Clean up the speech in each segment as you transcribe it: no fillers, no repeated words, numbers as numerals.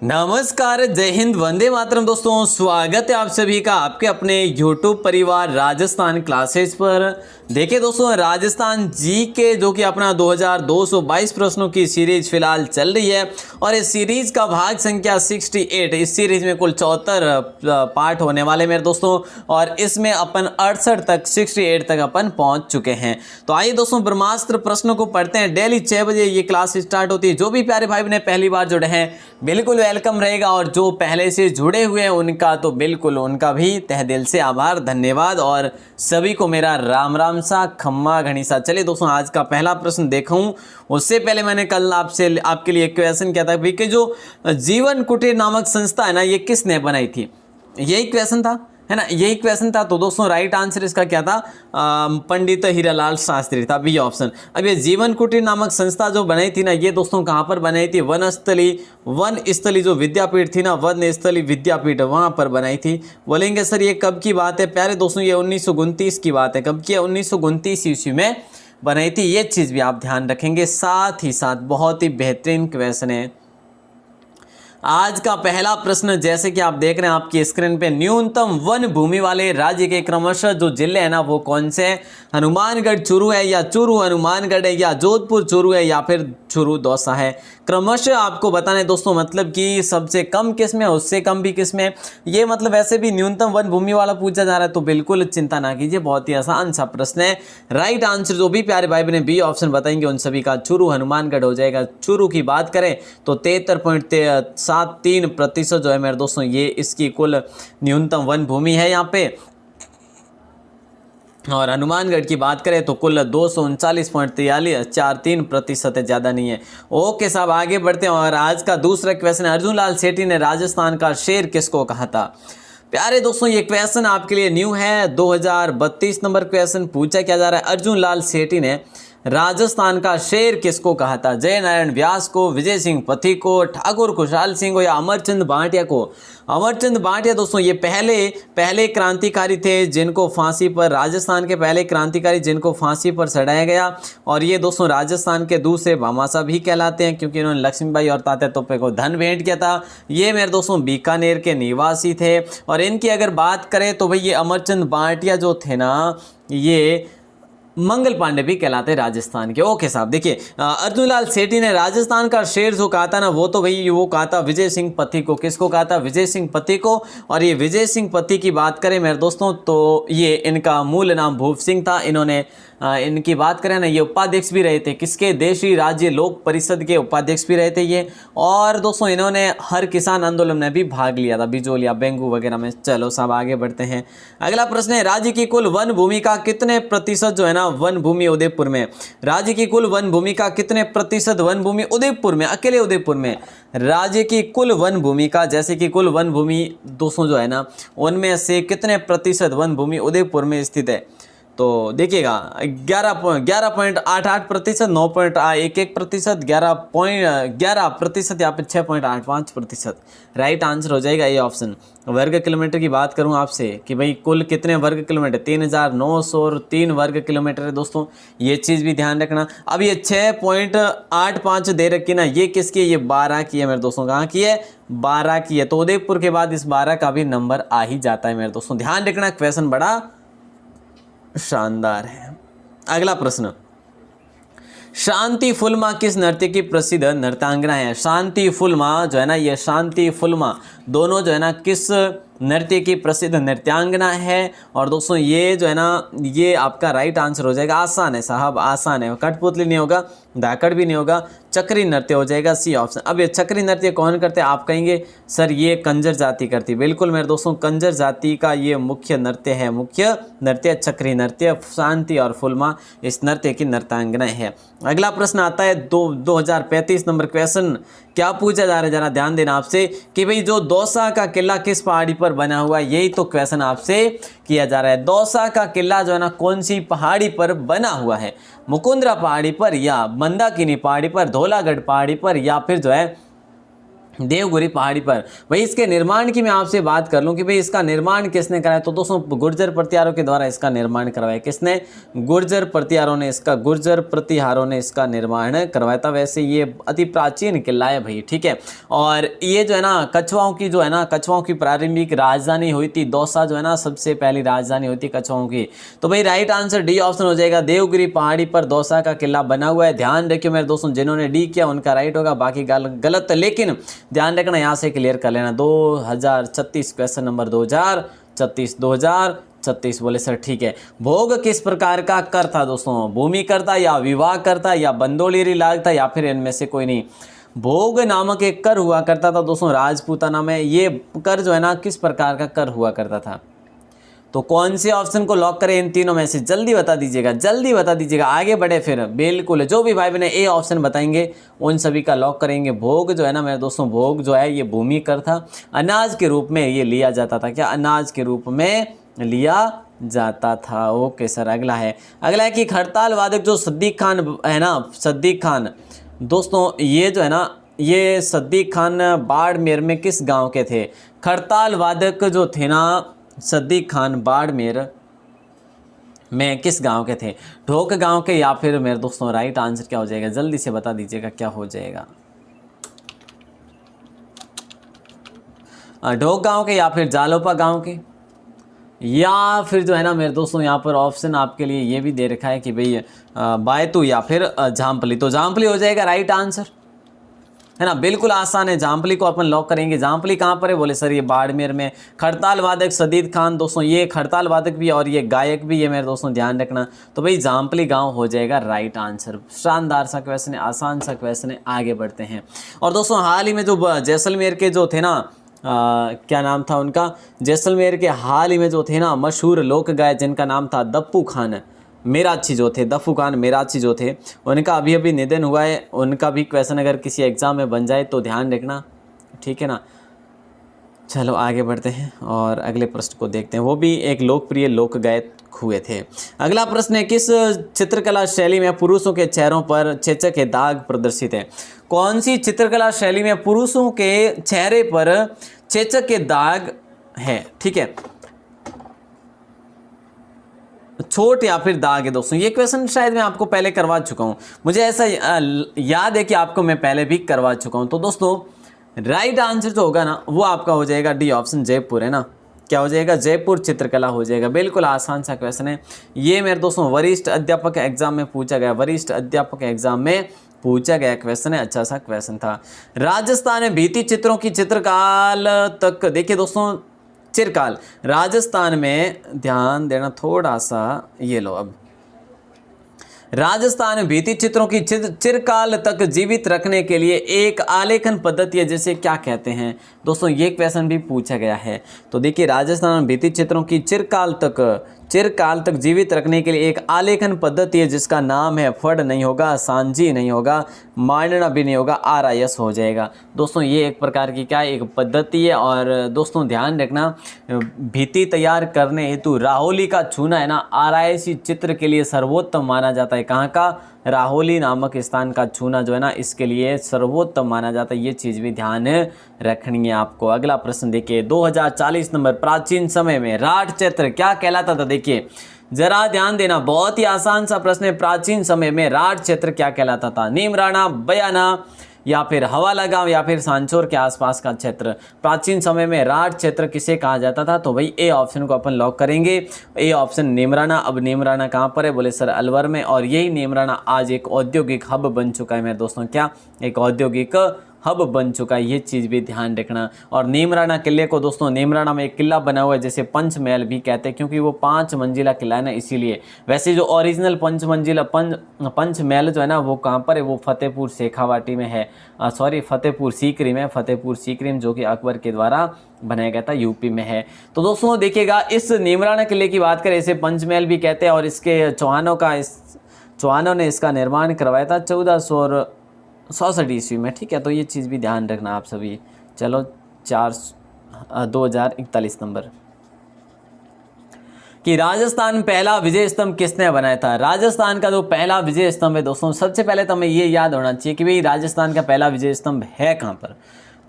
नमस्कार, जय हिंद, वंदे मातरम। दोस्तों, स्वागत है आप सभी का आपके अपने YouTube परिवार राजस्थान क्लासेस पर। देखिए दोस्तों, राजस्थान जी के जो कि अपना 2222 प्रश्नों की सीरीज फिलहाल चल रही है और इस सीरीज का भाग संख्या 68। इस सीरीज में कुल 74 पार्ट होने वाले मेरे दोस्तों और इसमें अपन 68 तक 68 तक अपन पहुंच चुके हैं। तो आइए दोस्तों, ब्रह्मास्त्र प्रश्नों को पढ़ते हैं। डेली 6 बजे ये क्लास स्टार्ट होती है। जो भी प्यारे भाई ने पहली बार जुड़े हैं बिल्कुल वेलकम रहेगा और जो पहले से जुड़े हुए हैं उनका तो बिल्कुल उनका भी तहे दिल से आभार, धन्यवाद और सभी को मेरा राम राम सा, खम्मा घनीसा। चलिए दोस्तों, आज का पहला प्रश्न देखूं उससे पहले मैंने कल आपसे आपके लिए एक क्वेश्चन किया था कि जो जीवन कुटीर नामक संस्था है ना, ये किसने बनाई थी? यही क्वेश्चन था, है ना, यही क्वेश्चन था। तो दोस्तों राइट आंसर इसका क्या था? पंडित हीरालाल शास्त्री था, बी ऑप्शन। अब ये जीवन कुटीर नामक संस्था जो बनाई थी ना, ये दोस्तों कहाँ पर बनाई थी? वन स्थली जो विद्यापीठ थी ना, वन स्थली विद्यापीठ, वहाँ पर बनाई थी। बोलेंगे सर ये कब की बात है? प्यारे दोस्तों, ये 1929 की बात है। कब की है? 1929 ईस्वी में बनाई थी। ये चीज़ भी आप ध्यान रखेंगे। साथ ही साथ बहुत ही बेहतरीन क्वेश्चन है आज का पहला प्रश्न। जैसे कि आप देख रहे हैं आपकी स्क्रीन पे, न्यूनतम वन भूमि वाले राज्य के क्रमशः जो जिले हैं ना वो कौन से हैं? हनुमानगढ़ चूरू है, या चूरू हनुमानगढ़ है, या जोधपुर चूरू है, या फिर चूरू दौसा है? क्रमशः आपको बताने दोस्तों, मतलब कि सबसे कम किस में, उससे कम भी किस में। ये मतलब वैसे भी न्यूनतम वन भूमि वाला पूछा जा रहा है, तो बिल्कुल चिंता ना कीजिए, बहुत ही आसान सा प्रश्न है। राइट आंसर जो भी प्यारे भाई बहन बी ऑप्शन बताएंगे उन सभी का चूरू हनुमानगढ़ हो जाएगा। चूरू की बात करें तो 73.73% जो है मेरे दोस्तों, ये इसकी कुल न्यूनतम वन भूमि है यहाँ पे। और हनुमानगढ़ की बात करें तो कुल 239.43% है, ज़्यादा नहीं है। ओके साहब, आगे बढ़ते हैं और आज का दूसरा क्वेश्चन है, अर्जुन लाल सेठी ने राजस्थान का शेर किसको कहा था? प्यारे दोस्तों, ये क्वेश्चन आपके लिए न्यू है। 2032 नंबर क्वेश्चन पूछा क्या जा रहा है? अर्जुन लाल सेठी ने राजस्थान का शेर किसको कहा था? जय नारायण व्यास को, विजय सिंह पथी को, ठाकुर खुशहाल सिंह को, या अमरचंद भाटिया को? अमरचंद भाटिया दोस्तों ये पहले क्रांतिकारी थे जिनको फांसी पर, राजस्थान के पहले क्रांतिकारी जिनको फांसी पर चढ़ाया गया। और ये दोस्तों राजस्थान के दूसरे भामाशाह भी कहलाते हैं क्योंकि इन्होंने लक्ष्मीबाई और तात्या तोपे को धन भेंट किया था। ये मेरे दोस्तों बीकानेर के निवासी थे। और इनकी अगर बात करें तो भाई ये अमरचंद भाटिया जो थे ना, ये मंगल पांडे भी कहलाते हैं राजस्थान के। ओके साहब, देखिए अर्जुन लाल सेठी ने राजस्थान का शेर जो कहा था ना, वो तो भाई वो कहा था विजय सिंह पथी को। किसको कहा था? विजय सिंह पथी को। और ये विजय सिंह पथी की बात करें मेरे दोस्तों तो ये इनका मूल नाम भूप सिंह था। इन्होंने इनकी बात करें ना, ये उपाध्यक्ष भी रहे थे। किसके? देशी राज्य लोक परिषद के उपाध्यक्ष भी रहे थे ये। और दोस्तों इन्होंने हर किसान आंदोलन में भी भाग लिया था, बिजोलिया बेंगू वगैरह में। चलो साहब आगे बढ़ते हैं। अगला प्रश्न है, राज्य की कुल वन भूमि का कितने प्रतिशत जो है ना वन भूमि उदयपुर में? राज्य की कुल वन भूमि का कितने प्रतिशत वन भूमि उदयपुर में, अकेले उदयपुर में? राज्य की कुल वन भूमि का, जैसे कि कुल वन भूमि दोस्तों जो है ना, उनमें से कितने प्रतिशत वन भूमि उदयपुर में स्थित है? तो देखिएगा 11.88%, 9.11%, 11% या फिर 6.85%। राइट आंसर हो जाएगा ये ऑप्शन। वर्ग किलोमीटर की बात करूं आपसे कि भाई कुल कितने वर्ग किलोमीटर? 3903 वर्ग किलोमीटर है दोस्तों, ये चीज़ भी ध्यान रखना। अब ये 6.85 दे रखी ना, ये किसकी है? ये 12 की है मेरे दोस्तों। कहाँ की है? 12 की है। तो उदयपुर के बाद इस 12 का भी नंबर आ ही जाता है मेरे दोस्तों, ध्यान रखना। क्वेश्चन बड़ा शानदार है। अगला प्रश्न, शांति फुलमा किस नृत्य की प्रसिद्ध नृत्यांगना है? शांति फुलमा जो है ना, ये शांति फुलमा दोनों जो है ना किस नृत्य की प्रसिद्ध नृत्यांगना है? और दोस्तों ये जो है ना, ये आपका राइट आंसर हो जाएगा। आसान है साहब, आसान है। कठपुतली नहीं होगा, धाकड़ भी नहीं होगा, चक्री नृत्य हो जाएगा, सी ऑप्शन। अब ये चक्री नृत्य कौन करते हैं? आप कहेंगे सर ये कंजर जाति करती है। बिल्कुल मेरे दोस्तों, कंजर जाति का ये मुख्य नृत्य है, मुख्य नृत्य चक्री नृत्य। शांति और फुलमा इस नृत्य की नृत्यांगनाएं है। अगला प्रश्न आता है 2035 नंबर क्वेश्चन। क्या पूछा जा रहा है, जरा ध्यान देना आपसे कि भाई जो दौसा का किला किस पहाड़ी पर बना हुआ है? यही तो क्वेश्चन आपसे किया जा रहा है। दौसा का किला जो है ना कौन सी पहाड़ी पर बना हुआ है? मुकुंदरा पहाड़ी पर, या मंदाकिनी पहाड़ी पर, धौलागढ़ पहाड़ी पर, या फिर जो है देवगिरी पहाड़ी पर। भाई इसके निर्माण की मैं आपसे बात कर लूं कि भाई इसका निर्माण किसने कराया, तो दोस्तों गुर्जर प्रतिहारों के द्वारा इसका निर्माण करवाया। किसने? गुर्जर प्रतिहारों ने इसका निर्माण करवाया था। वैसे ये अति प्राचीन किला है भाई, ठीक है। और ये जो है ना कछवाओं की प्रारंभिक राजधानी हुई थी। दौसा जो है ना सबसे पहली राजधानी हुई थी कछवाओं की। तो भाई राइट आंसर डी ऑप्शन हो जाएगा, देवगिरी पहाड़ी पर दौसा का किला बना हुआ है। ध्यान रखिए मेरे दोस्तों, जिन्होंने डी किया उनका राइट होगा, बाकी गलत। लेकिन ध्यान रखना, यहाँ से क्लियर कर लेना। 2036 क्वेश्चन नंबर 2036 बोले सर ठीक है। भोग किस प्रकार का कर था दोस्तों? भूमि कर था या विवाह कर था या बंदोलिरी लाग था या फिर इनमें से कोई नहीं। भोग नामक एक कर हुआ करता था दोस्तों राजपूताना में। ये कर जो है ना किस प्रकार का कर हुआ करता था? तो कौन से ऑप्शन को लॉक करें इन तीनों में से? जल्दी बता दीजिएगा, आगे बढ़े फिर। बिल्कुल, जो भी भाई बहने ए ऑप्शन बताएंगे उन सभी का लॉक करेंगे। भोग जो है ना मेरे दोस्तों, भोग जो है ये भूमि कर था, अनाज के रूप में ये लिया जाता था। क्या? अनाज के रूप में लिया जाता था। ओके सर, अगला है कि खड़ताल वादक जो सद्दीक खान है ना, सद्दीक खान दोस्तों ये जो है ना, ये सद्दीक खान बाड़मेर में किस गाँव के थे? खड़ताल वादक जो थे ना सद्दीक खान बाड़मेर में किस गांव के थे? ढोक गांव के या फिर मेरे दोस्तों राइट आंसर क्या हो जाएगा? जल्दी से बता दीजिएगा क्या हो जाएगा। ढोक गांव के या फिर जालोपा गांव के, या फिर जो है ना मेरे दोस्तों यहाँ पर ऑप्शन आपके लिए ये भी दे रखा है कि भाई बायतू या फिर जामपली। तो जामपली हो जाएगा राइट आंसर, है ना। बिल्कुल आसान है, जामपली को अपन लॉक करेंगे। जामपली कहाँ पर है? बोले सर ये बाड़मेर में। खड़ताल वादक सद्दीक खान दोस्तों, ये खड़ताल वादक भी और ये गायक भी है मेरे दोस्तों, ध्यान रखना। तो भाई जामपली गांव हो जाएगा राइट आंसर। शानदार सा क्वेश्चन है, आसान सा क्वेश्चन है। आगे बढ़ते हैं। और दोस्तों हाल ही में जो जैसलमेर के जो थे ना क्या नाम था उनका? जैसलमेर के हाल ही में जो थे ना मशहूर लोक गायक जिनका नाम था दप्पू खान मेराची जो थे, दफ्फू खान मेराची जो थे, उनका अभी निधन हुआ है। उनका भी क्वेश्चन अगर किसी एग्ज़ाम में बन जाए तो ध्यान रखना, ठीक है ना। चलो आगे बढ़ते हैं और अगले प्रश्न को देखते हैं। वो भी एक लोकप्रिय लोक गायक हुए थे। अगला प्रश्न है, किस चित्रकला शैली में पुरुषों के चेहरों पर चेचक के दाग प्रदर्शित है? कौन सी चित्रकला शैली में पुरुषों के चेहरे पर चेचक के दाग है? ठीक है, छोट या फिर दाग है दोस्तों। ये क्वेश्चन शायद मैं आपको पहले करवा चुका हूँ, मुझे ऐसा याद है कि आपको मैं पहले भी करवा चुका हूँ। तो दोस्तों राइट आंसर जो होगा ना वो आपका हो जाएगा डी ऑप्शन, जयपुर, है ना। क्या हो जाएगा? जयपुर चित्रकला हो जाएगा। बिल्कुल आसान सा क्वेश्चन है ये मेरे दोस्तों, वरिष्ठ अध्यापक एग्जाम में पूछा गया, क्वेश्चन है। अच्छा सा क्वेश्चन था। राजस्थान में भित्ति चित्रों की चित्रकाल तक, देखिए दोस्तों चिरकाल, राजस्थान में ध्यान देना थोड़ा सा, ये लो अब, राजस्थान में भित्ति चित्रों की चिरकाल तक जीवित रखने के लिए एक आलेखन पद्धति है जिसे क्या कहते हैं? दोस्तों ये क्वेश्चन भी पूछा गया है। तो देखिए राजस्थान में भित्ति चित्रों की चिरकाल तक जीवित रखने के लिए एक आलेखन पद्धति है जिसका नाम है, फड़ नहीं होगा, सांझी नहीं होगा, मांडना भी नहीं होगा, RIS हो जाएगा। दोस्तों ये एक प्रकार की क्या, एक पद्धति है। और दोस्तों ध्यान रखना, भित्ति तैयार करने हेतु राहोली का चूना है ना, RIS चित्र के लिए सर्वोत्तम माना जाता है। कहाँ का? राहोली नामक स्थान का चूना जो है ना इसके लिए सर्वोत्तम माना जाता है। ये चीज़ भी ध्यान रखनी है आपको। अगला प्रश्न देखिए, 2040 नंबर, प्राचीन समय में राठ क्षेत्र क्या कहलाता था? देखिए जरा ध्यान देना, बहुत ही आसान सा प्रश्न है। प्राचीन समय में राठ क्षेत्र क्या कहलाता था? नीमराणा, बयाना या फिर हवाला गांव या फिर सांचौर के आसपास का क्षेत्र। प्राचीन समय में राठ क्षेत्र किसे कहा जाता था? तो भाई ए ऑप्शन को अपन लॉक करेंगे। A option Neemrana. अब नीमराणा कहाँ पर है? बोले सर अलवर में। और यही नीमराणा आज एक औद्योगिक हब बन चुका है मेरे दोस्तों। क्या? एक औद्योगिक हब बन चुका है, ये चीज़ भी ध्यान रखना। और नीमराणा किले को दोस्तों, नीमराणा में एक किला बना हुआ है जिसे पंचमहल भी कहते हैं क्योंकि वो 5 मंजिला किला है ना, इसीलिए। वैसे जो ओरिजिनल पंचमहल जो है ना वो कहाँ पर है? वो फतेहपुर शेखावाटी में है, फतेहपुर सीकरी में, जो कि अकबर के द्वारा बनाया गया था, यूपी में है। तो दोस्तों देखिएगा, इस नीमराणा किले की बात करें, इसे पंचमहल भी कहते हैं। और इसके चौहानों ने इसका निर्माण करवाया था 1467 ईस्वी में, ठीक है। तो ये चीज़ भी ध्यान रखना आप सभी। चलो 2041 नंबर, कि राजस्थान पहला विजय स्तंभ किसने बनाया था? राजस्थान का जो पहला विजय स्तंभ है दोस्तों, सबसे पहले तो हमें ये याद होना चाहिए कि भाई राजस्थान का पहला विजय स्तंभ है कहाँ पर।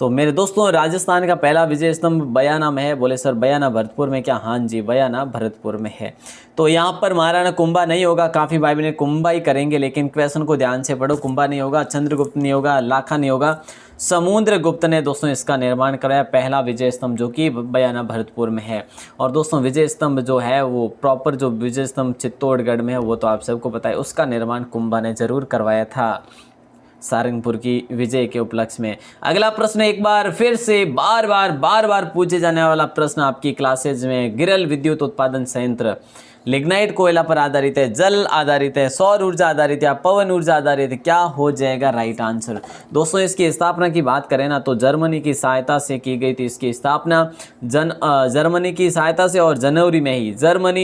तो मेरे दोस्तों राजस्थान का पहला विजय स्तंभ बयाना में है। बोले सर बयाना भरतपुर में क्या? हाँ जी, बयाना भरतपुर में है। तो यहाँ पर महाराणा कुंभा नहीं होगा, काफ़ी भाई बहन कुंभा ही करेंगे, लेकिन क्वेश्चन को ध्यान से पढ़ो। कुंभा नहीं होगा, चंद्रगुप्त नहीं होगा, लाखा नहीं होगा, समुद्रगुप्त ने दोस्तों इसका निर्माण कराया, पहला विजय स्तंभ जो कि बयाना भरतपुर में है। और दोस्तों विजय स्तंभ जो है वो प्रॉपर जो विजय स्तंभ चित्तौड़गढ़ में है वो तो आप सबको पता है, उसका निर्माण कुंभा ने जरूर करवाया था सारंगपुर की विजय के उपलक्ष्य में। अगला प्रश्न एक बार फिर से बार बार पूछे जाने वाला प्रश्न आपकी क्लासेज में, गिरल विद्युत उत्पादन संयंत्र लिग्नाइट कोयला पर आधारित है, जल आधारित है, सौर ऊर्जा आधारित या पवन ऊर्जा आधारित है? क्या हो जाएगा राइट आंसर? दोस्तों इसकी स्थापना की बात करें ना तो जर्मनी की सहायता से की गई थी इसकी स्थापना, जर्मनी की सहायता से, और जनवरी में ही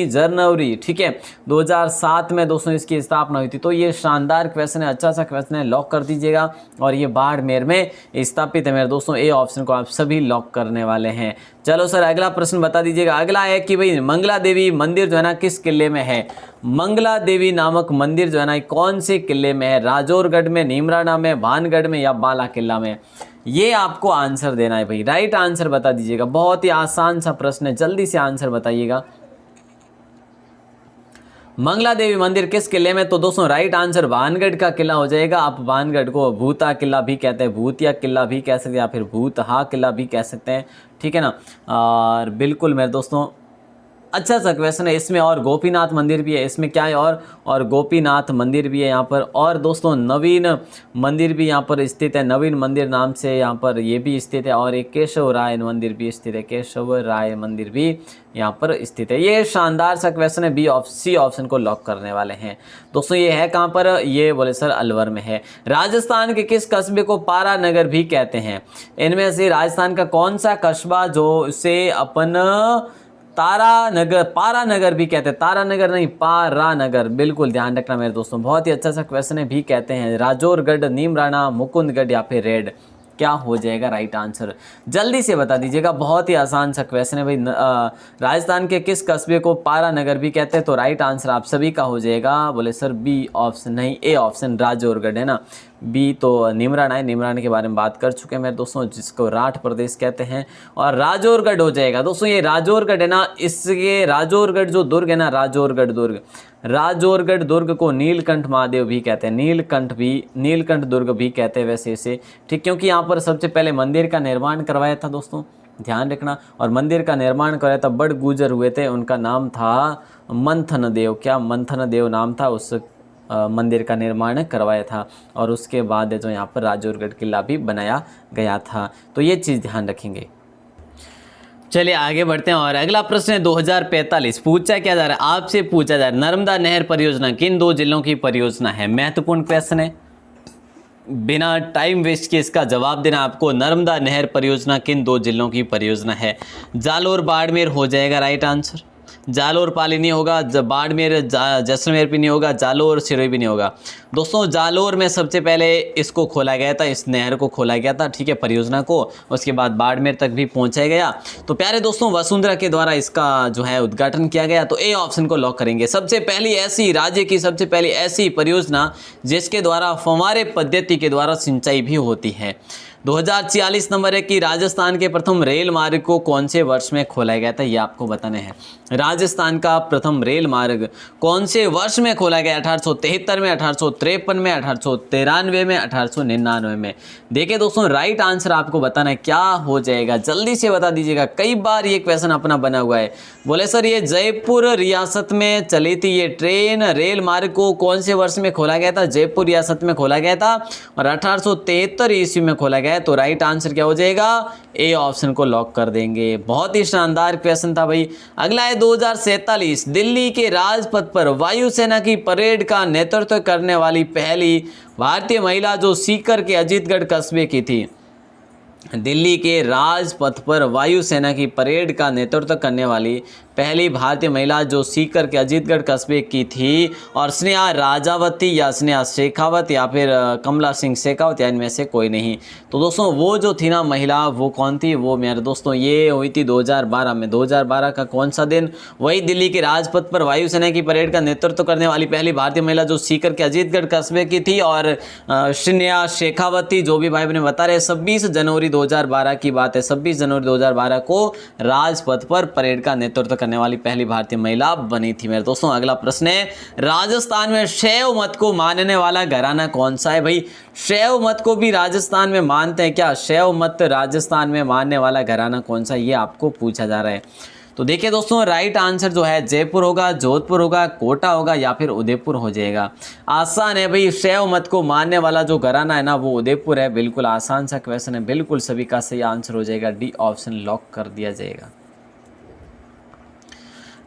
जनवरी, ठीक है, 2007 में दोस्तों इसकी स्थापना हुई थी। तो ये शानदार क्वेश्चन है, अच्छा सा क्वेश्चन है, लॉक कर दीजिएगा। और ये बाड़मेर में स्थापित है मेरे दोस्तों, ए ऑप्शन को आप सभी लॉक करने वाले हैं। चलो सर अगला प्रश्न बता दीजिएगा। अगला है कि भाई मंगला देवी मंदिर जो है ना किस किले में है? मंगला देवी नामक मंदिर जो है ना कौन से किले में है? राजौरगढ़ में, नीमराना में, भानगढ़ में या बाला किला में? ये आपको आंसर देना है भाई, राइट आंसर बता दीजिएगा। बहुत ही आसान सा प्रश्न है, जल्दी से आंसर बताइएगा। मंगला देवी मंदिर किस किले में? तो दोस्तों राइट आंसर भानगढ़ का किला हो जाएगा। आप भानगढ़ को भूता किला भी कहते हैं, भूतिया किला भी कह सकते हैं, या फिर भूतहा किला भी कह सकते हैं, ठीक है ना। और बिल्कुल मेरे दोस्तों अच्छा सा क्वेश्चन है इसमें। और गोपीनाथ मंदिर भी है इसमें, क्या है? और गोपीनाथ मंदिर भी है यहाँ पर। और दोस्तों नवीन मंदिर भी यहाँ पर स्थित है, नवीन मंदिर नाम से यहाँ पर ये भी स्थित है। और एक केशव राय मंदिर भी स्थित है, केशव राय मंदिर भी यहाँ पर स्थित है। ये शानदार सा क्वेश्चन है, सी ऑप्शन को लॉक करने वाले हैं दोस्तों। ये है कहाँ पर? ये बोले सर अलवर में है। राजस्थान के किस कस्बे को पारा नगर भी कहते हैं? इनमें से राजस्थान का कौन सा कस्बा जो उसे अपन पारा नगर भी कहते हैं? तारा नगर नहीं, पारा नगर, बिल्कुल ध्यान रखना मेरे दोस्तों। बहुत ही अच्छा सा क्वेश्चन है, भी कहते हैं राजौरगढ़, नीमराना, मुकुंदगढ़ या फिर रेड? क्या हो जाएगा राइट आंसर? जल्दी से बता दीजिएगा, बहुत ही आसान सा क्वेश्चन है भाई। राजस्थान के किस कस्बे को पारा नगर भी कहते हैं? तो राइट आंसर आप सभी का हो जाएगा, बोले सर बी ऑप्शन, नहीं ए ऑप्शन राजौरगढ़ है ना। बी तो नीमराना है, नीमराना के बारे में बात कर चुके हैं मेरे दोस्तों, जिसको राठ प्रदेश कहते हैं। और राजौरगढ़ हो जाएगा दोस्तों, ये राजौरगढ़ है ना, इसके राजौरगढ़ जो दुर्ग है ना, राजौरगढ़ दुर्ग को नीलकंठ महादेव भी कहते हैं, नीलकंठ दुर्ग भी कहते हैं वैसे इसे, ठीक, क्योंकि यहाँ पर सबसे पहले मंदिर का निर्माण करवाया था दोस्तों, ध्यान रखना। और मंदिर का निर्माण करवाया था बड़ गुजर हुए थे, उनका नाम था मंथन देव, क्या मंथन देव नाम था, उस मंदिर का निर्माण करवाया था। और उसके बाद जो यहाँ पर राजौरगढ़ किला भी बनाया गया था। तो ये चीज़ ध्यान रखेंगे। चलिए आगे बढ़ते हैं। और अगला प्रश्न है 2045, पूछा क्या जा रहा है? आपसे पूछा जा रहा है नर्मदा नहर परियोजना किन 2 जिलों की परियोजना है? महत्वपूर्ण क्वेश्चन है, बिना टाइम वेस्ट के इसका जवाब देना आपको। नर्मदा नहर परियोजना किन 2 जिलों की परियोजना है? जालोर बाड़मेर हो जाएगा राइट आंसर। जालोर पाली नहीं होगा, बाड़मेर जैसलमेर भी नहीं होगा, जालोर सिरोही भी नहीं होगा दोस्तों। जालोर में सबसे पहले इसको खोला गया था, इस नहर को खोला गया था, ठीक है, परियोजना को। उसके बाद बाड़मेर तक भी पहुंचाया गया। तो प्यारे दोस्तों वसुंधरा के द्वारा इसका जो है उद्घाटन किया गया। तो ए ऑप्शन को लॉक करेंगे। सबसे पहली ऐसी राज्य की सबसे पहली ऐसी परियोजना जिसके द्वारा फव्वारे पद्धति के द्वारा सिंचाई भी होती है। 2046 नंबर है कि राजस्थान के प्रथम रेल मार्ग को कौन से वर्ष में खोला गया था? ये आपको बताना है। राजस्थान का प्रथम रेल मार्ग कौन से वर्ष में खोला गया? 1873 में, 1853 में, 1893 में, 1899 में? देखिए दोस्तों राइट आंसर आपको बताना है, क्या हो जाएगा जल्दी से बता दीजिएगा। कई बार ये क्वेश्चन अपना बना हुआ है। बोले सर ये जयपुर रियासत में चली थी ये ट्रेन, रेल मार्ग को कौन से वर्ष में खोला गया था? जयपुर रियासत में खोला गया था और 1873 ईस्वी में खोला गया। तो राइट आंसर क्या हो जाएगा? ए ऑप्शन को लॉक कर देंगे। बहुत ही शानदार क्वेश्चन था भाई। अगला है 2047, दिल्ली के राजपथ पर वायुसेना की परेड का नेतृत्व करने वाली पहली भारतीय महिला जो सीकर के अजीतगढ़ कस्बे की थी। दिल्ली के राजपथ पर वायुसेना की परेड का नेतृत्व करने वाली पहली भारतीय महिला जो सीकर के अजीतगढ़ कस्बे की थी, और स्नेहा राजावती या स्नेहा शेखावत या फिर कमला सिंह शेखावत या इनमें से कोई नहीं। तो दोस्तों वो जो थी ना महिला, वो कौन थी? वो मेरे दोस्तों ये हुई थी 2012 में। 2012 का कौन सा दिन? वही दिल्ली के राजपथ पर वायुसेना की परेड का नेतृत्व करने वाली पहली भारतीय महिला जो सीकर के अजीतगढ़ कस्बे की थी। और स्नेहा शेखावती जो भी भाई बहन बता रहे, 26 जनवरी 2012 की बात है। 26 जनवरी 2012 को राजपथ पर परेड का नेतृत्व करने वाली पहली भारतीय महिला बनी थी मेरे दोस्तों। अगला प्रश्न है, राजस्थान में शैव मत को मानने वाला घराना कौन सा है? भाई शैव मत को भी राजस्थान में मानते हैं क्या? शैव मत राजस्थान में मानने वाला घराना कौन सा, ये आपको पूछा जा रहा है। तो देखिए दोस्तों, राइट आंसर जो है जयपुर होगा, जोधपुर होगा, कोटा होगा या फिर उदयपुर हो जाएगा। आसान है भाई, शैव मत को मानने वाला जो घराना है ना, वो उदयपुर है। बिल्कुल आसान सा क्वेश्चन है, बिल्कुल सभी का सही आंसर हो जाएगा। डी ऑप्शन लॉक कर दिया जाएगा।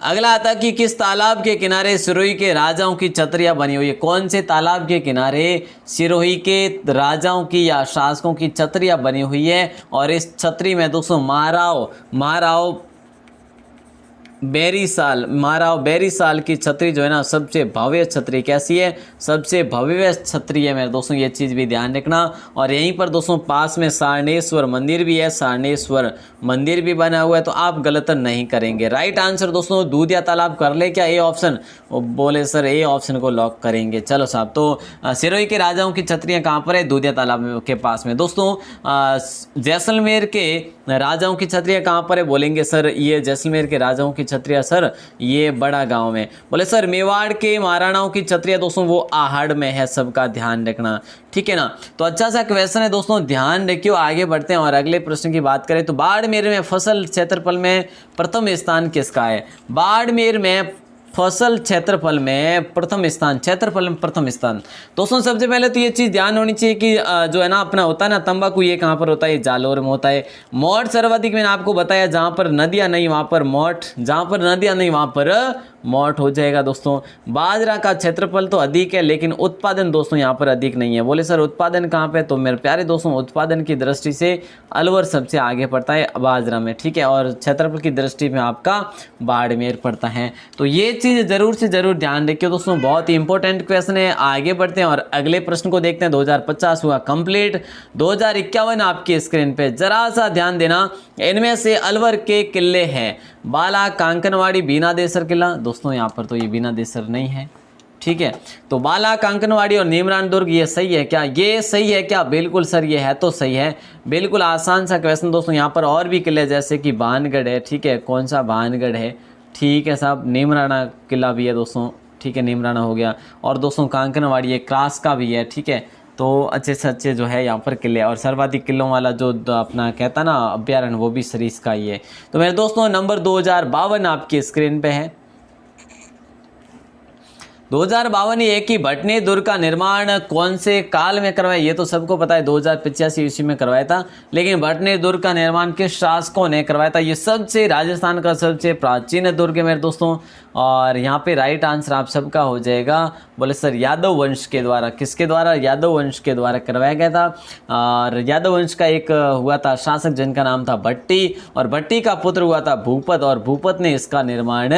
अगला आता कि किस तालाब के किनारे सिरोही के राजाओं की छतरियां बनी हुई है? कौन से तालाब के किनारे सिरोही के राजाओं की या शासकों की छतरियां बनी हुई है? और इस छतरी में दोस्तों महाराव बेरीसाल की छतरी जो है ना, सबसे भव्य छतरी कैसी है? सबसे भव्य छतरी है मेरे दोस्तों, ये चीज़ भी ध्यान रखना। और यहीं पर दोस्तों पास में सारनेश्वर मंदिर भी है, सारनेश्वर मंदिर भी बना हुआ है, तो आप गलत नहीं करेंगे। राइट आंसर दोस्तों दूधिया तालाब कर ले क्या? ए ऑप्शन बोले सर, ए ऑप्शन को लॉक करेंगे। चलो साहब, तो सिरोही के राजाओं की छतरियाँ कहाँ पर है? दूधिया तालाब के पास में। दोस्तों जैसलमेर के राजाओं की छतरियाँ कहाँ पर है? बोलेंगे सर ये जैसलमेर के राजाओं की छतरियाँ सर ये बड़ा गांव में। बोले सर मेवाड़ के महाराणाओं की छतरियाँ दोस्तों वो आहड़ में है, सबका ध्यान रखना, ठीक है ना। तो अच्छा सा क्वेश्चन है दोस्तों, ध्यान रखियो। आगे बढ़ते हैं और अगले प्रश्न की बात करें तो बाड़मेर में फसल क्षेत्रफल में प्रथम स्थान किसका है? बाड़मेर में फसल क्षेत्रफल में प्रथम स्थान, क्षेत्रफल में प्रथम स्थान। दोस्तों सबसे पहले तो ये चीज़ ध्यान होनी चाहिए कि जो है ना अपना होता है ना तंबाकू, ये कहाँ पर होता है? जालोर में होता है। मोठ सर्वाधिक मैंने आपको बताया, जहाँ पर नदियाँ नहीं वहाँ पर मोठ, जहाँ पर नदियाँ नहीं वहाँ पर मोठ हो जाएगा दोस्तों। बाजरा का क्षेत्रफल तो अधिक है, लेकिन उत्पादन दोस्तों यहाँ पर अधिक नहीं है। बोले सर उत्पादन कहाँ पे? तो मेरे प्यारे दोस्तों उत्पादन की दृष्टि से अलवर सबसे आगे पड़ता है बाजरा में, ठीक है। और क्षेत्रफल की दृष्टि में आपका बाड़मेर पड़ता है। तो ये चीज़ जरूर से जरूर ध्यान रखिए दोस्तों, बहुत ही इंपॉर्टेंट क्वेश्चन है। आगे बढ़ते हैं और अगले प्रश्न को देखते हैं। 2050 हुआ कंप्लीट, 2051 आपकी स्क्रीन पे जरा सा ध्यान देना। इनमें से अलवर के किले हैं बाला, कांकनवाड़ी, बीनादेसर किला। दोस्तों यहाँ पर तो ये बीनादेसर नहीं है, ठीक है। तो बाला, कांकनवाड़ी और नीमरान दुर्ग, ये सही है क्या? ये सही है क्या? बिल्कुल सर ये है तो सही है। बिल्कुल आसान सा क्वेश्चन दोस्तों। यहाँ पर और भी किले जैसे कि भानगढ़ है, ठीक है। कौन सा? भानगढ़ है, ठीक है साहब। नीमराना किला भी है दोस्तों, ठीक है, नीमराना हो गया। और दोस्तों कांकनवाड़ी है, क्रास का भी है, ठीक है। तो अच्छे से अच्छे जो है यहाँ पर किले, और सर्वाधिक किलों वाला जो अपना कहता ना अभ्यारण्य, वो भी सरीस का ही है। तो मेरे दोस्तों नंबर 2052 आपकी स्क्रीन पे है। 2052 ये कि भटनी दुर्ग का निर्माण कौन से काल में करवाया? ये तो सबको पता है, 2085 ईस्वी में करवाया था। लेकिन भटनी दुर्ग का निर्माण किस शासकों ने करवाया था? ये सबसे राजस्थान का सबसे प्राचीन दुर्ग है मेरे दोस्तों। और यहाँ पे राइट आंसर आप सबका हो जाएगा। बोले सर यादव वंश के द्वारा। किसके द्वारा? यादव वंश के द्वारा करवाया गया था। और यादव वंश का एक हुआ था शासक जिनका नाम था भट्टी, और भट्टी का पुत्र हुआ था भूपत, और भूपत ने इसका निर्माण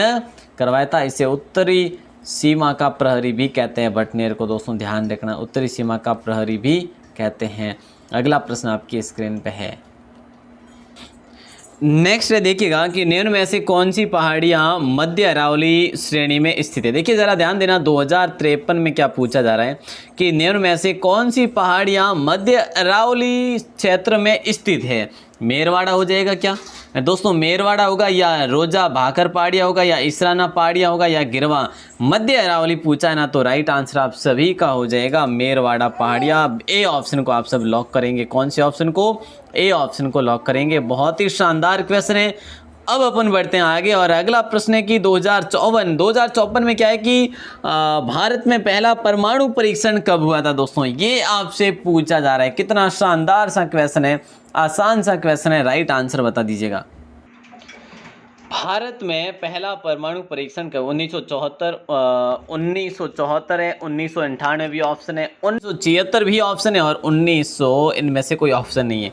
करवाया था। इसे उत्तरी सीमा का प्रहरी भी कहते हैं भटनेर को दोस्तों, ध्यान रखना, उत्तरी सीमा का प्रहरी भी कहते हैं। अगला प्रश्न आपकी स्क्रीन पे है। नेक्स्ट देखिएगा कि निम्न में से कौन सी पहाड़ियाँ मध्य अरावली श्रेणी में स्थित है? देखिए जरा ध्यान देना, 2053 में क्या पूछा जा रहा है कि निम्न में से कौन सी पहाड़ियाँ मध्य अरावली क्षेत्र में स्थित है? मेरवाड़ा हो जाएगा क्या दोस्तों? मेरवाड़ा होगा, या रोजा भाकर पहाड़िया होगा, या इसराना पहाड़िया होगा, या गिरवा? मध्य अरावली पूछा है ना, तो राइट आंसर आप सभी का हो जाएगा मेरवाड़ा पहाड़िया। ए ऑप्शन को आप सब लॉक करेंगे। कौन से ऑप्शन को? ए ऑप्शन को लॉक करेंगे। बहुत ही शानदार क्वेश्चन है। अब अपन बढ़ते हैं आगे और अगला प्रश्न है कि 2054 में क्या है कि भारत में पहला परमाणु परीक्षण कब हुआ था दोस्तों? ये आपसे पूछा जा रहा है। कितना शानदार सा क्वेश्चन है, आसान सा क्वेश्चन है। राइट आंसर बता दीजिएगा। भारत में पहला परमाणु परीक्षण कब? 1974 है, 1998 भी ऑप्शन है, 1976 भी ऑप्शन है, और 1900 इनमें से कोई ऑप्शन नहीं है।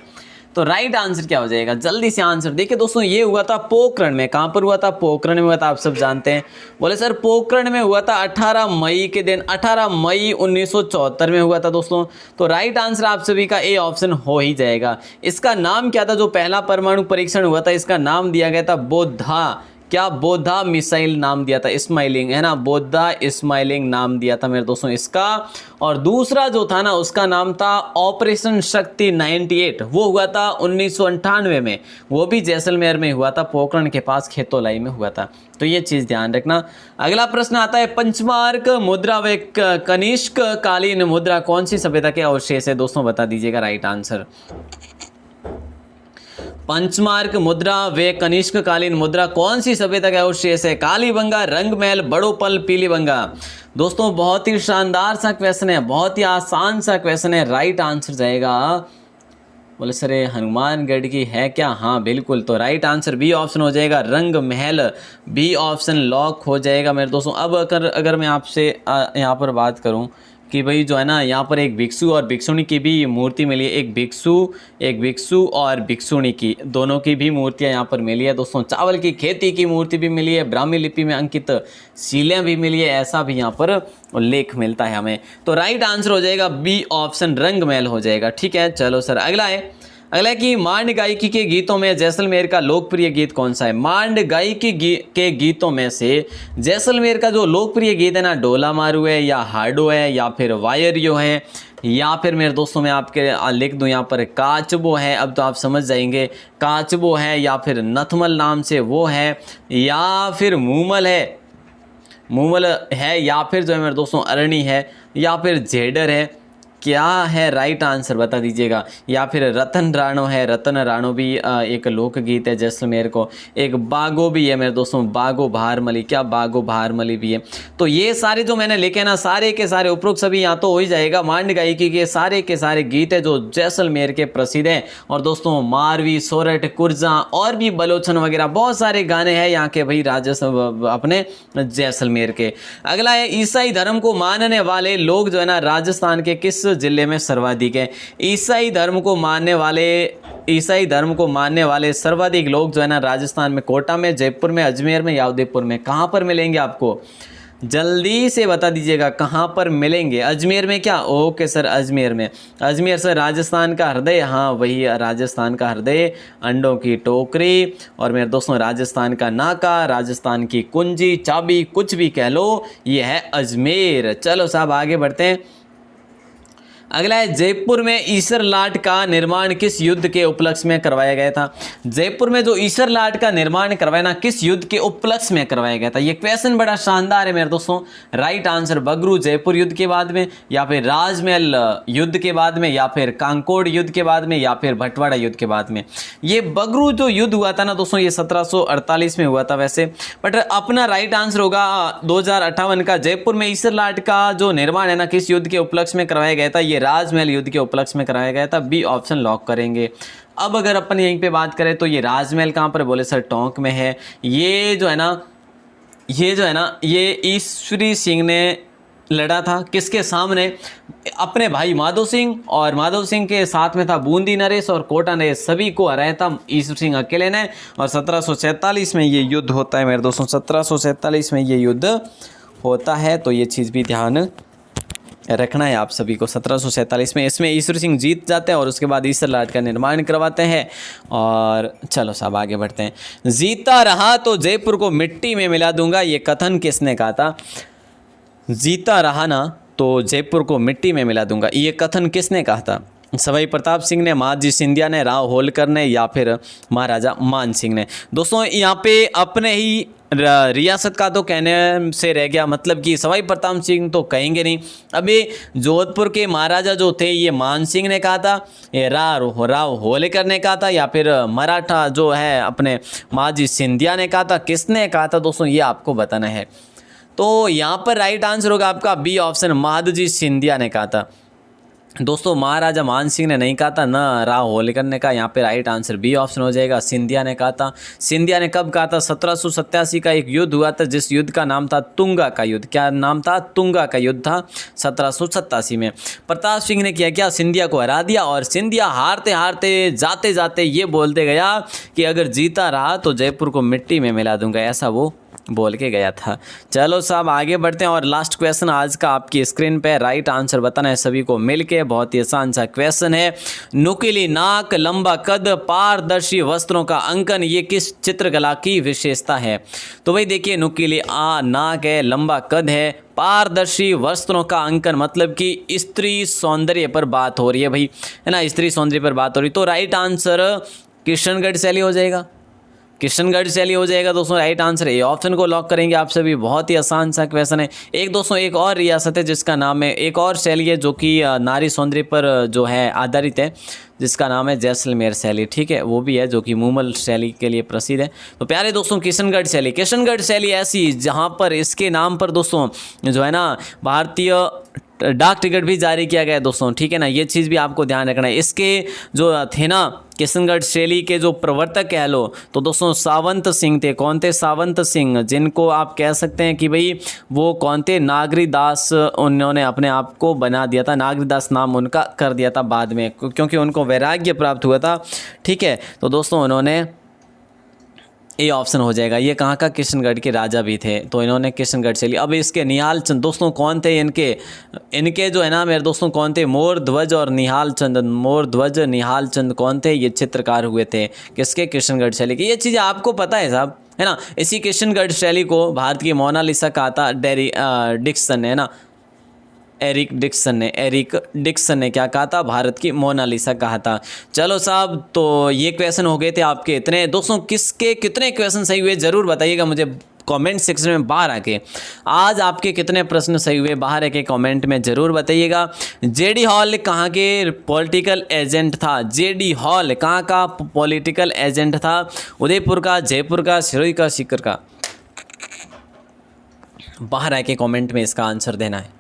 तो राइट आंसर क्या हो जाएगा, जल्दी से आंसर देखिए दोस्तों। ये हुआ था पोखरण में। कहाँ पर हुआ था, पोखरण में हुआ था, आप सब जानते हैं। बोले सर पोखरण में हुआ था 18 मई के दिन, 18 मई 1974 में हुआ था दोस्तों। तो राइट आंसर आप सभी का ए ऑप्शन हो ही जाएगा। इसका नाम क्या था, जो पहला परमाणु परीक्षण हुआ था इसका नाम दिया गया था बोधा। क्या, बोधा मिसाइल नाम दिया था, स्माइलिंग है ना, बोधा स्माइलिंग नाम दिया था मेरे दोस्तों इसका। और दूसरा जो था ना उसका नाम था ऑपरेशन शक्ति 98, वो हुआ था 1998 में, वो भी जैसलमेर में हुआ था, पोखरण के पास खेतोलाई में हुआ था। तो ये चीज़ ध्यान रखना। अगला प्रश्न आता है, पंचमार्क मुद्रा व कनिष्क कालीन मुद्रा कौन सी सभ्यता के अवशेष है दोस्तों, बता दीजिएगा राइट आंसर। पंचमार्क मुद्रा व कनिष्क कालीन मुद्रा कौन सी सभ्यता का अवशेष है, कालीबंगा, रंगमहल, बड़ोपल, पीलीबंगा। दोस्तों बहुत ही शानदार सा क्वेश्चन है, बहुत ही आसान सा क्वेश्चन है। राइट आंसर जाएगा, बोले सर ये हनुमानगढ़ की है क्या, हाँ बिल्कुल। तो राइट आंसर बी ऑप्शन हो जाएगा, रंगमहल, बी ऑप्शन लॉक हो जाएगा मेरे दोस्तों। अब अगर मैं आपसे यहाँ पर बात करूँ कि भाई जो है ना यहाँ पर एक भिक्षु और भिक्षुणी की भी मूर्ति मिली है, एक भिक्षु और भिक्षुणी की दोनों की भी मूर्तियाँ यहाँ पर मिली है दोस्तों। चावल की खेती की मूर्ति भी मिली है, ब्राह्मी लिपि में अंकित शिलाएं भी मिली है, ऐसा भी यहाँ पर लेख मिलता है हमें। तो राइट आंसर हो जाएगा बी ऑप्शन, रंगमहल हो जाएगा। ठीक है, चलो सर अगला है कि मांड गायकी के गीतों में जैसलमेर का लोकप्रिय गीत कौन सा है। मांड गायकी के गीतों में से जैसलमेर का जो लोकप्रिय गीत है ना, डोला मारू है या हाडो है या फिर वायरियो है, या फिर मेरे दोस्तों मैं आपके लिख दूं यहाँ पर काचबो है। अब तो आप समझ जाएंगे, काचबो है या फिर नथमल नाम से वो है, या फिर मूमल है, या फिर जो है मेरे दोस्तों अरणी है, या फिर झेडर है। क्या है राइट आंसर बता दीजिएगा। या फिर रतन राणो है, रतन राणो भी एक लोकगीत है जैसलमेर को। एक बागो भी है मेरे दोस्तों, बागो भारमली, क्या बागो भारमली भी है। तो ये सारे जो मैंने लिखे ना, सारे के सारे उपरोक्त सभी यहाँ तो हो ही जाएगा। मांड गायकी के सारे गीत है जो जैसलमेर के प्रसिद्ध हैं। और दोस्तों मारवी, सोरठ, कुर्जा और भी बलोचन वगैरह बहुत सारे गाने हैं यहाँ के भाई अपने जैसलमेर के। अगला है, ईसाई धर्म को मानने वाले लोग जो है ना राजस्थान के किस जिले में सर्वाधिक है। ईसाई धर्म को मानने वाले सर्वाधिक लोग जो है ना राजस्थान में कोटा में, जयपुर में, अजमेर में या उदयपुर में, कहां पर मिलेंगे आपको, जल्दी से बता दीजिएगा कहां पर मिलेंगे। अजमेर में क्या, ओके सर अजमेर में। अजमेर सर राजस्थान का हृदय, हाँ वही राजस्थान का हृदय, अंडों की टोकरी और मेरे दोस्तों राजस्थान का नाका, राजस्थान की कुंजी, चाबी, कुछ भी कह लो, ये है अजमेर। चलो साहब आगे बढ़ते हैं। अगला है, जयपुर में ईसर लाट का निर्माण किस युद्ध के उपलक्ष्य में करवाया गया था। जयपुर में जो ईसर लाट का निर्माण करवाया ना, किस युद्ध के उपलक्ष्य में करवाया गया था। ये क्वेश्चन बड़ा शानदार है मेरे दोस्तों। राइट आंसर बगरू जयपुर युद्ध के बाद में, या फिर राजमहल युद्ध के बाद में, या फिर कांकोड़ युद्ध के बाद में, या फिर भटवाड़ा युद्ध के बाद में। ये बगरू जो युद्ध हुआ था ना दोस्तों, ये 1748 में हुआ था वैसे, बट अपना राइट आंसर होगा 2058 का। जयपुर में ईसर लाट का जो निर्माण है ना, किस युद्ध के उपलक्ष्य में करवाया गया था, ये राजमहल युद्ध के उपलक्ष्य में कराया गया था। बी ऑप्शन लॉक करेंगे। अब अगर अपन यहीं पे बात करें तो ये राजमहल कहाँ पर, बोले सर टोंक में है। ये जो है ना ये ईश्वरी सिंह ने लड़ा था किसके सामने, अपने भाई माधो सिंह, और माधव सिंह के साथ में था बूंदी नरेश और कोटा नरेश, सभी को हराया था ईश्वर सिंह अकेले ने। और 1747 में ये युद्ध होता है मेरे दोस्तों, 1747 में ये युद्ध होता है। तो ये चीज़ भी ध्यान रखना है आप सभी को। 1747 में इसमें ईश्वर सिंह जीत जाते हैं और उसके बाद ईसर लाट का निर्माण करवाते हैं। और चलो साहब आगे बढ़ते हैं। जीता रहा तो जयपुर को मिट्टी में मिला दूंगा, ये कथन किसने कहा था। जीता रहा ना तो जयपुर को मिट्टी में मिला दूंगा, ये कथन किसने कहा था। सवाई प्रताप सिंह ने, महादजी सिंधिया ने, राव होलकर ने, या फिर महाराजा मान सिंह ने। दोस्तों यहाँ पे अपने ही रियासत का तो कहने से रह गया, मतलब कि सवाई प्रताप सिंह तो कहेंगे नहीं। अभी जोधपुर के महाराजा जो थे ये मान सिंह ने कहा था, ये राव होलकर ने कहा था, या फिर मराठा जो है अपने महादजी सिंधिया ने कहा था। किसने कहा था दोस्तों, ये आपको बताना है। तो यहाँ पर राइट आंसर होगा आपका बी ऑप्शन, महादजी सिंधिया ने कहा था। दोस्तों महाराजा मान सिंह ने नहीं कहा था, न राव होलकर ने कहा। यहाँ पे राइट आंसर बी ऑप्शन हो जाएगा। सिंधिया ने कहा था। सिंधिया ने कब कहा था? 1787 का एक युद्ध हुआ था जिस युद्ध का नाम था तुंगा का युद्ध। क्या नाम था? तुंगा का युद्ध था 1787 में। प्रताप सिंह ने क्या सिंधिया को हरा दिया और सिंधिया हारते हारते जाते जाते ये बोलते गया कि अगर जीता रहा तो जयपुर को मिट्टी में मिला दूंगा, ऐसा वो बोल के गया था। चलो साहब आगे बढ़ते हैं और लास्ट क्वेश्चन आज का आपकी स्क्रीन पे राइट आंसर बताना है सभी को मिलके। बहुत ही आसान सा क्वेश्चन है। नुकीली नाक, लंबा कद, पारदर्शी वस्त्रों का अंकन, ये किस चित्रकला की विशेषता है? तो भाई देखिए, नुकीली नाक है, लंबा कद है, पारदर्शी वस्त्रों का अंकन, मतलब कि स्त्री सौंदर्य पर बात हो रही है भाई, है ना, स्त्री सौंदर्य पर बात हो रही। तो राइट आंसर किशनगढ़ शैली हो जाएगा। किशनगढ़ शैली हो जाएगा दोस्तों राइट आंसर। ए ऑप्शन को लॉक करेंगे आप सभी। बहुत ही आसान सा क्वेश्चन है। एक दोस्तों एक और रियासत है जिसका नाम है, एक और शैली है जो कि नारी सौंदर्य पर जो है आधारित है, जिसका नाम है जैसलमेर शैली। ठीक है, वो भी है जो कि मुमल शैली के लिए प्रसिद्ध है। तो प्यारे दोस्तों किशनगढ़ शैली, किशनगढ़ शैली ऐसी जहाँ पर इसके नाम पर दोस्तों जो है ना भारतीय डाक टिकट भी जारी किया गया है दोस्तों। ठीक है ना, ये चीज़ भी आपको ध्यान रखना है। इसके जो थे ना किशनगढ़ शैली के जो प्रवर्तक कह लो तो दोस्तों सावंत सिंह थे। कौन थे? सावंत सिंह, जिनको आप कह सकते हैं कि भाई वो कौन थे? नागरीदास, उन्होंने अपने आप को बना दिया था, नागरीदास नाम उनका कर दिया था बाद में, क्योंकि उनको वैराग्य प्राप्त हुआ था। ठीक है, तो दोस्तों उन्होंने, ए ऑप्शन हो जाएगा। ये कहाँ का? किशनगढ़ के राजा भी थे, तो इन्होंने किशनगढ़ शैली। अब इसके निहाल चंद दोस्तों कौन थे? इनके जो है ना मेरे दोस्तों कौन थे? मोर ध्वज और निहाल चंद, मोर ध्वज निहाल चंद कौन थे? ये चित्रकार हुए थे किसके? किशनगढ़ शैली के। ये चीज़ें आपको पता है साहब, है ना। इसी किशनगढ़ शैली को भारत की मोनालिसा कहा था डिक्सन ने, है ना, एरिक डिक्सन ने क्या कहा था? भारत की मोनालिसा कहा था। चलो साहब, तो ये क्वेश्चन हो गए थे आपके इतने। दोस्तों किसके कितने क्वेश्चन सही हुए ज़रूर बताइएगा मुझे कमेंट सेक्शन में बाहर आके। आज आपके कितने प्रश्न सही हुए बाहर आके कमेंट में ज़रूर बताइएगा। जेडी हॉल कहाँ के पॉलिटिकल एजेंट था? जेडी हॉल कहाँ का पॉलिटिकल एजेंट था? उदयपुर का, जयपुर का, सिरोही का, सीकर का? बाहर आके कमेंट में इसका आंसर देना है।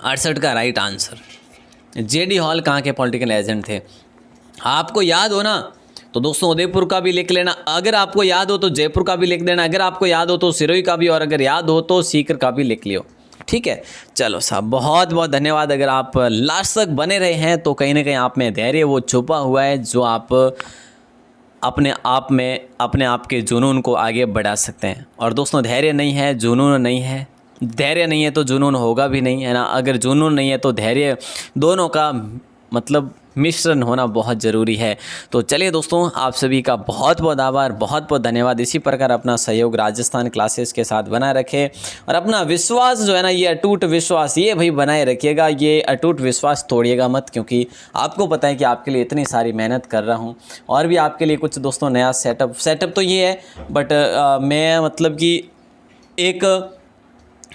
68 का राइट आंसर। जेडी हॉल कहाँ के पॉलिटिकल एजेंट थे? आपको याद हो ना तो दोस्तों उदयपुर का भी लिख लेना, अगर आपको याद हो तो जयपुर का भी लिख देना, अगर आपको याद हो तो सिरोही का भी, और अगर याद हो तो सीकर का भी लिख लियो। ठीक है, चलो साहब बहुत बहुत धन्यवाद। अगर आप लास्ट तक बने रहे हैं तो कहीं ना कहीं आप में धैर्य वो छुपा हुआ है जो आप अपने आप के जुनून को आगे बढ़ा सकते हैं। और दोस्तों धैर्य नहीं है, जुनून नहीं है, धैर्य नहीं है तो जुनून होगा भी नहीं, है ना। अगर जुनून नहीं है तो धैर्य, दोनों का मतलब मिश्रण होना बहुत ज़रूरी है। तो चलिए दोस्तों, आप सभी का बहुत बहुत आभार, बहुत बहुत धन्यवाद। इसी प्रकार अपना सहयोग राजस्थान क्लासेस के साथ बनाए रखें और अपना विश्वास जो है ना, ये अटूट विश्वास ये भाई बनाए रखिएगा। ये अटूट विश्वास तोड़िएगा मत, क्योंकि आपको पता है कि आपके लिए इतनी सारी मेहनत कर रहा हूँ और भी आपके लिए कुछ दोस्तों नया सेटअप तो ये है, बट मैं मतलब कि एक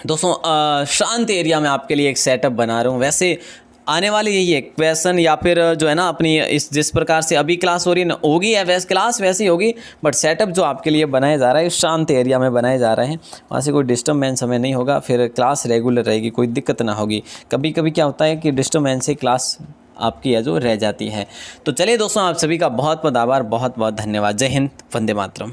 दोस्तों शांत एरिया में आपके लिए एक सेटअप बना रहा हूँ। वैसे आने वाले यही है क्वेश्चन, या फिर जो है ना अपनी इस जिस प्रकार से अभी क्लास हो रही है ना, होगी या वैसे क्लास वैसी होगी, बट सेटअप जो आपके लिए बनाया जा रहा है शांत एरिया में बनाए जा रहे हैं। वहाँ से कोई डिस्टर्बेंस हमें नहीं होगा, फिर क्लास रेगुलर रहेगी, कोई दिक्कत ना होगी। कभी कभी क्या होता है कि डिस्टर्बेंस से क्लास आपकी है जो रह जाती है। तो चलिए दोस्तों, आप सभी का बहुत बहुत आभार, बहुत बहुत धन्यवाद। जय हिंद, वंदे मातरम।